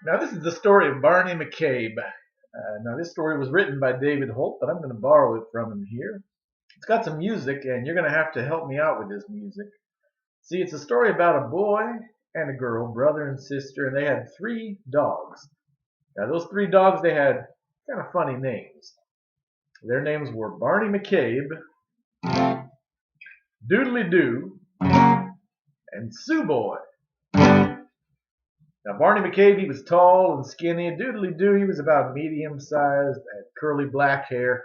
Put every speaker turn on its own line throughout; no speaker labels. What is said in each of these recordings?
Now, this is the story of Barney McCabe. Now, this story was written by David Holt, but I'm going to borrow it from him here. It's got some music, and you're going to have to help me out with this music. See, it's a story about a boy and a girl, brother and sister, and they had three dogs. Now, those three dogs, they had kind of funny names. Their names were Barney McCabe, Doodly Doo, and Sue Boy. Now, Barney McCabe, he was tall and skinny. Doodly Doo, he was about medium-sized, had curly black hair.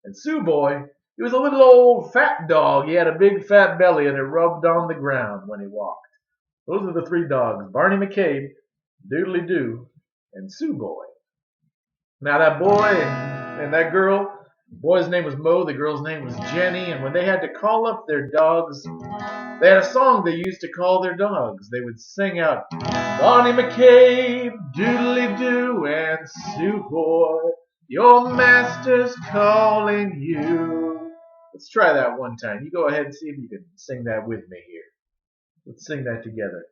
And Sue Boy, he was a little old fat dog. He had a big fat belly and it rubbed on the ground when he walked. Those are the three dogs, Barney McCabe, Doodly Doo, and Sue Boy. Now, that boy and that girl, the boy's name was Mo, the girl's name was Jenny, and when they had to call up their dogs, they had a song they used to call their dogs. They would sing out, Barney McCabe, Doodly Doo, and Sue Boy, your master's calling you. Let's try that one time. You go ahead and see if you can sing that with me here. Let's sing that together.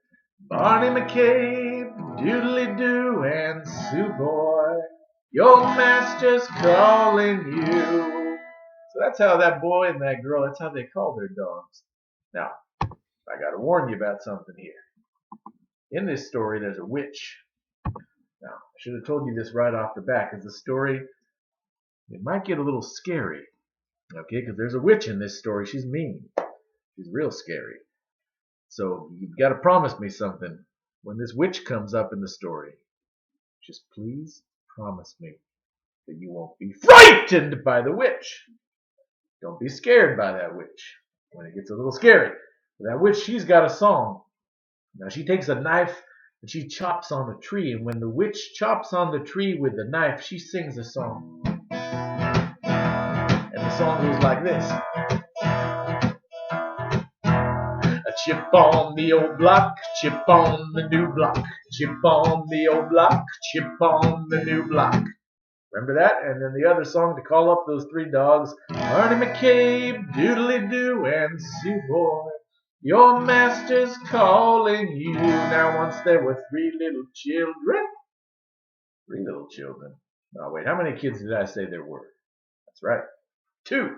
Barney McCabe, Doodly Doo, and Sue Boy, your master's calling you. So that's how that boy and that girl, that's how they call their dogs. Now, I got to warn you about something here. In this story, there's a witch. Now, I should have told you this right off the bat, because the story, it might get a little scary. Okay, because there's a witch in this story. She's mean. She's real scary. So you've got to promise me something when this witch comes up in the story. Just please promise me that you won't be frightened by the witch. Don't be scared by that witch when it gets a little scary. That witch, she's got a song. Now she takes a knife and she chops on a tree. And when the witch chops on the tree with the knife, she sings a song. And the song goes like this. A chip on the old block, chip on the new block. Chip on the old block, chip on the new block. Remember that? And then the other song to call up those three dogs. Barney McCabe, Doodly Doo, and Sue Boy, your master's calling you. Now once there were three little children. Three little children. Now wait, how many kids did I say there were? That's right. Two.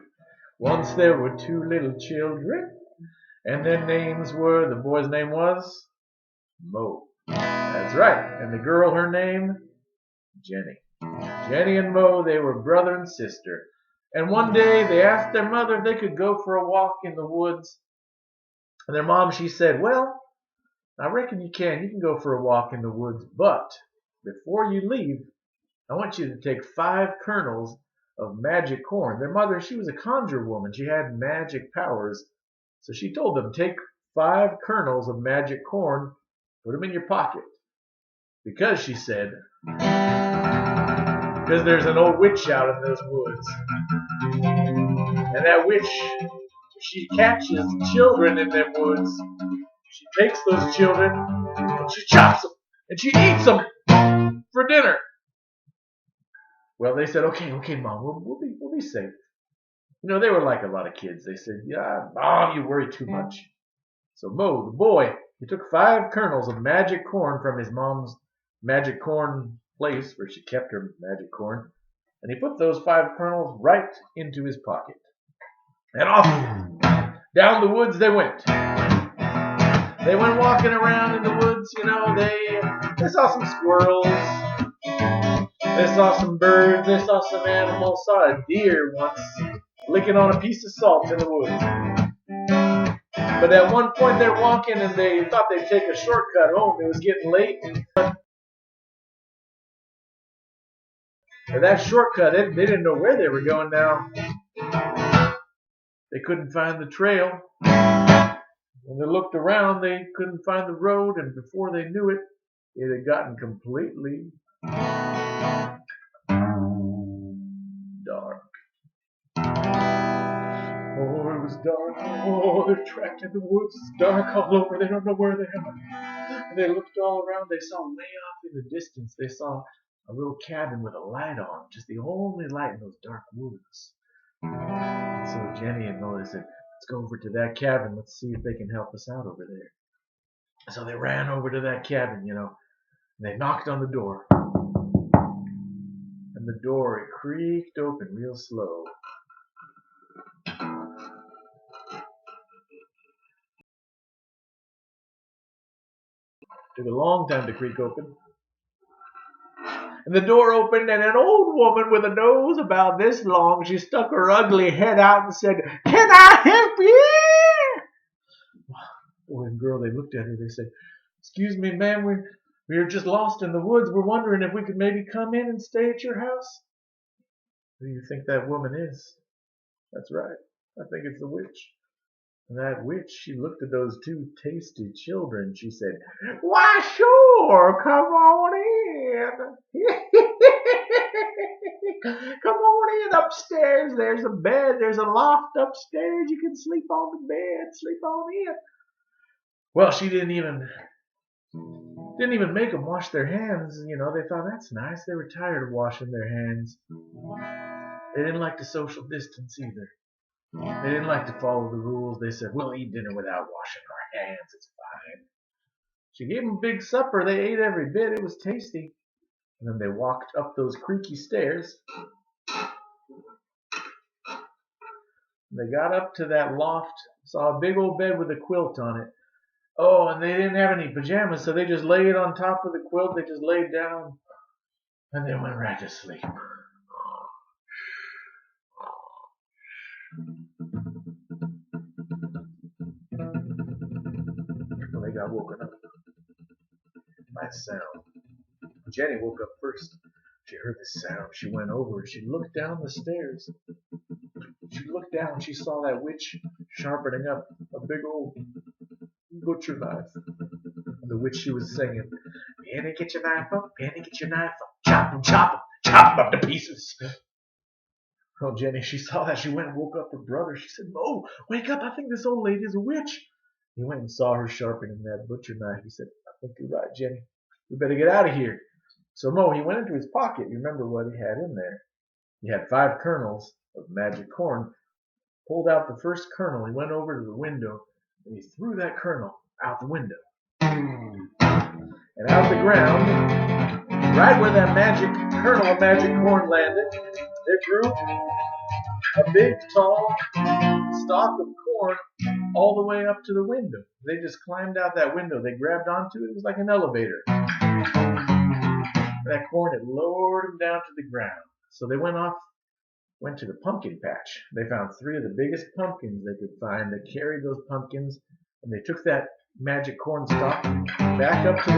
Once there were two little children. And their names were, the boy's name was Mo. That's right. And the girl, her name? Jenny. Jenny and Mo, they were brother and sister. And one day they asked their mother if they could go for a walk in the woods. And their mom, she said, well, I reckon you can. You can go for a walk in the woods. But before you leave, I want you to take 5 kernels of magic corn. Their mother, she was a conjure woman. She had magic powers. So she told them, take 5 kernels of magic corn, put them in your pocket. Because, she said, because there's an old witch out in those woods. And that witch, she catches children in them woods. She takes those children and she chops them and she eats them for dinner. Well, they said, okay, Mom, we'll be safe. You know, they were like a lot of kids. They said, yeah, Mom, you worry too much. So Mo, the boy, he took 5 kernels of magic corn from his mom's magic corn place where she kept her magic corn, and he put those 5 kernels right into his pocket. And off down the woods they went. They went walking around in the woods, you know, they saw some squirrels, they saw some birds, they saw some animals, saw a deer once licking on a piece of salt in the woods. But at one point they're walking and they thought they'd take a shortcut home. It was getting late. And that shortcut, they didn't know where they were going now. They couldn't find the trail. When they looked around, they couldn't find the road, and before they knew it, it had gotten completely dark. Oh, it was dark. Oh, they're trapped in the woods. It's dark all over. They don't know where they are. And they looked all around. They saw way off in the distance. They saw a little cabin with a light on. Just the only light in those dark woods. And so Jenny and Mo, they said, let's go over to that cabin. Let's see if they can help us out over there. So they ran over to that cabin, you know. And they knocked on the door. And the door, it creaked open real slow. Took a long time to creak open. And the door opened, and an old woman with a nose about this long, she stuck her ugly head out and said, "Can I help you?" Boy and girl, they looked at her. They said, "Excuse me, ma'am, we're just lost in the woods. We're wondering if we could maybe come in and stay at your house." Who do you think that woman is? That's right. I think it's the witch. And that witch, she looked at those two tasty children. She said, "Why, sure, come on in. Come on in upstairs. There's a bed. There's a loft upstairs. You can sleep on the bed. Sleep on in." Well, she didn't even make them wash their hands. You know, they thought, that's nice. They were tired of washing their hands. They didn't like to social distance either. They didn't like to follow the rules. They said, "We'll eat dinner without washing our hands. It's fine." She gave them a big supper. They ate every bit. It was tasty. And then they walked up those creaky stairs. And they got up to that loft, saw a big old bed with a quilt on it. Oh, and they didn't have any pajamas, so they just laid on top of the quilt. They just laid down, and they went right to sleep. Well, they got woken up by a sound. Jenny woke up first. She heard the sound. She went over and she looked down the stairs. She looked down. She saw that witch sharpening up a big old butcher knife. And the witch, she was singing, "Penny, get your knife up. Penny, get your knife up. Chop 'em, chop 'em, chop 'em up to pieces." Oh, Jenny, she saw that. She went and woke up her brother. She said, "Mo, wake up. I think this old lady is a witch." He went and saw her sharpening that butcher knife. He said, "I think you're right, Jenny. We better get out of here." So Mo, he went into his pocket. You remember what he had in there? He had 5 kernels of magic corn. Pulled out the first kernel. He went over to the window and he threw that kernel out the window. And out of the ground, right where that magic kernel of magic corn landed, there grew a big, tall stalk of corn all the way up to the window. They just climbed out that window. They grabbed onto it. It was like an elevator. That corn had lowered them down to the ground. So they went to the pumpkin patch. They found 3 of the biggest pumpkins they could find. They carried those pumpkins, and they took that magic corn stalk back up to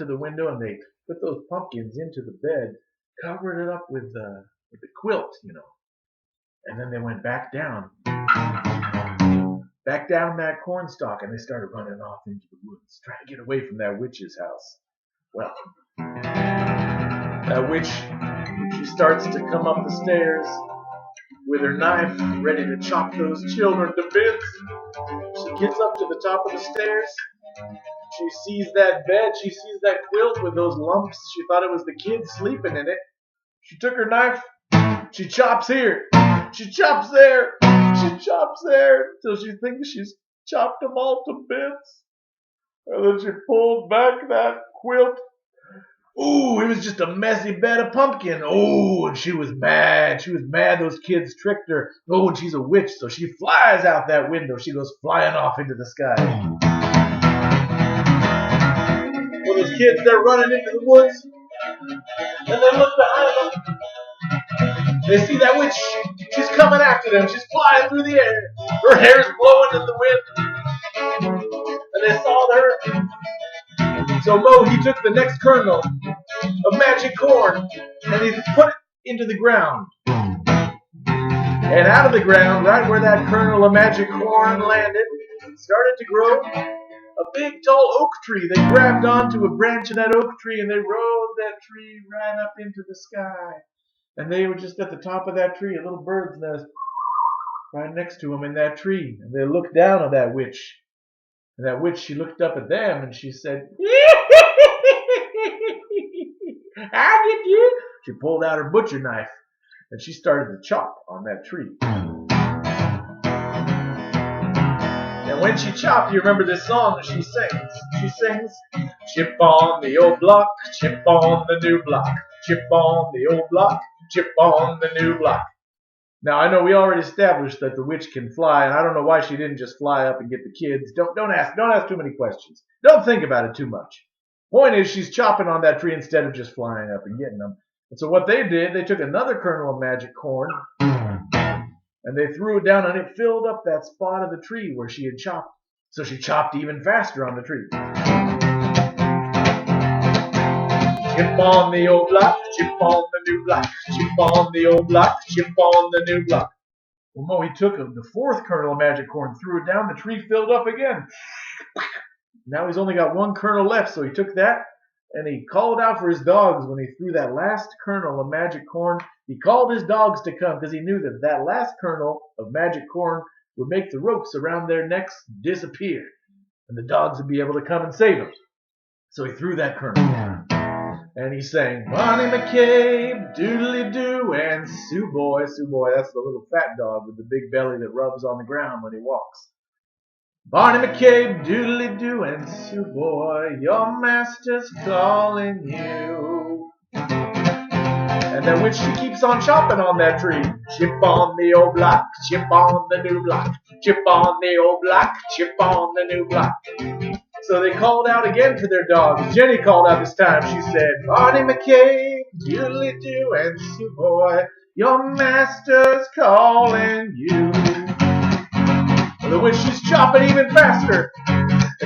the window, and they put those pumpkins into the bed, covered it up with the quilt, you know. And then they went back down that corn stalk, and they started running off into the woods, trying to get away from that witch's house. Well, that witch, she starts to come up the stairs with her knife, ready to chop those children to bits. She gets up to the top of the stairs. She sees that bed. She sees that quilt with those lumps. She thought it was the kids sleeping in it. She took her knife. She chops here. She chops there. She chops there until she thinks she's chopped them all to bits. And then she pulled back that quilt. Ooh, it was just a messy bed of pumpkin. Oh, and she was mad. She was mad those kids tricked her. Oh, and she's a witch, so she flies out that window. She goes flying off into the sky. Well, those kids, they're running into the woods. And they look behind them. They see that witch. She's coming after them. She's flying through the air. Her hair's blowing in the wind. And they saw her. So Mo, he took the next kernel of magic corn and he put it into the ground. And out of the ground, right where that kernel of magic corn landed, started to grow a big tall oak tree. They grabbed onto a branch of that oak tree and they rode that tree right up into the sky. And they were just at the top of that tree, a little bird's nest right next to them in that tree. And they looked down at that witch. And that witch, she looked up at them and she said, "How did you?" She pulled out her butcher knife and she started to chop on that tree. And when she chopped, you remember this song she sings? She sings, chip on the old block, chip on the new block, chip on the old block, chip on the new block. Now, I know we already established that the witch can fly, and I don't know why she didn't just fly up and get the kids. Don't ask too many questions. Don't think about it too much. Point is, she's chopping on that tree instead of just flying up and getting them. And so what they did, they took another kernel of magic corn, and they threw it down, and it filled up that spot of the tree where she had chopped. So she chopped even faster on the tree. Chip on the old block, chip on the new block, chip on the old block, chip on the new block. Well, Mo, he took the fourth kernel of magic corn, threw it down, the tree filled up again. Now he's only got one kernel left, so he took that, and he called out for his dogs when he threw that last kernel of magic corn. He called his dogs to come because he knew that that last kernel of magic corn would make the ropes around their necks disappear, and the dogs would be able to come and save them. So he threw that kernel. And he sang, Barney McCabe, doodly-doo, and Sue Boy, that's the little fat dog with the big belly that rubs on the ground when he walks. Barney McCabe, doodly-doo, and Sue Boy, your master's calling you. And then when she keeps on chopping on that tree, chip on the old block, chip on the new block, chip on the old block, chip on the new block. So they called out again for their dogs. Jenny called out this time. She said, Barney McCabe, doodly-doo, and Sue Boy, your master's calling you. The witch, she's chopping even faster.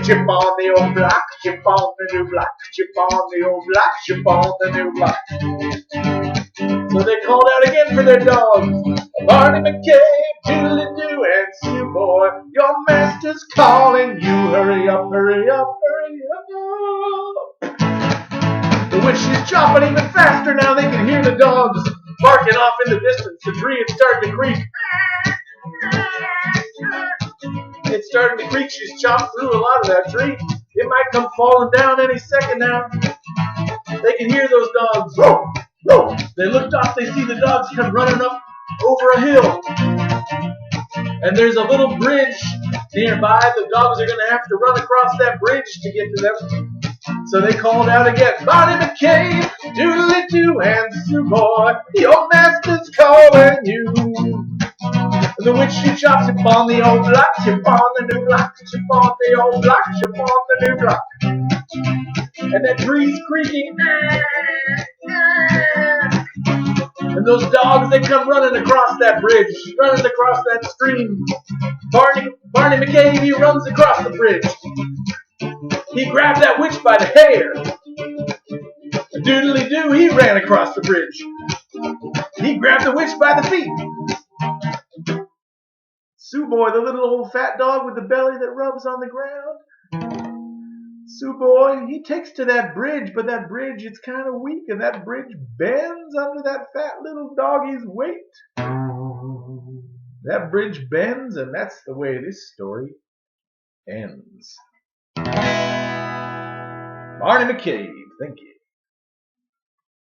Chip on the old block, chip on the new block, chip on the old block, chip on the new block. So they called out again for their dogs. Barney McCabe, doodly-doo, and Sue Boy, your master's calling you. Hurry up, hurry up, hurry up. The witch, she's chopping even faster now. They can hear the dogs barking off in the distance. The tree is starting to creak. It's starting to creak. She's chopped through a lot of that tree. It might come falling down any second now. They can hear those dogs. Whoa, whoa. They looked up. They see the dogs come running up over a hill. And there's a little bridge nearby. The dogs are going to have to run across that bridge to get to them. So they called out again, Barney McCabe, doodly-doo, and Sue Boy, your master's calling you. The witch, she chops him on the old block, chip on the new block, chip on the old block, chip on the new block. And that tree's creaking. And those dogs, they come running across that bridge, running across that stream. Barney McCabe, he runs across the bridge. He grabbed that witch by the hair. Doodly-doo, he ran across the bridge. He grabbed the witch by the feet. Sue Boy, the little old fat dog with the belly that rubs on the ground. Sue Boy, he takes to that bridge, but that bridge, it's kind of weak, and that bridge bends under that fat little doggy's weight. That bridge bends, and that's the way this story ends. Barney McCabe, thank you.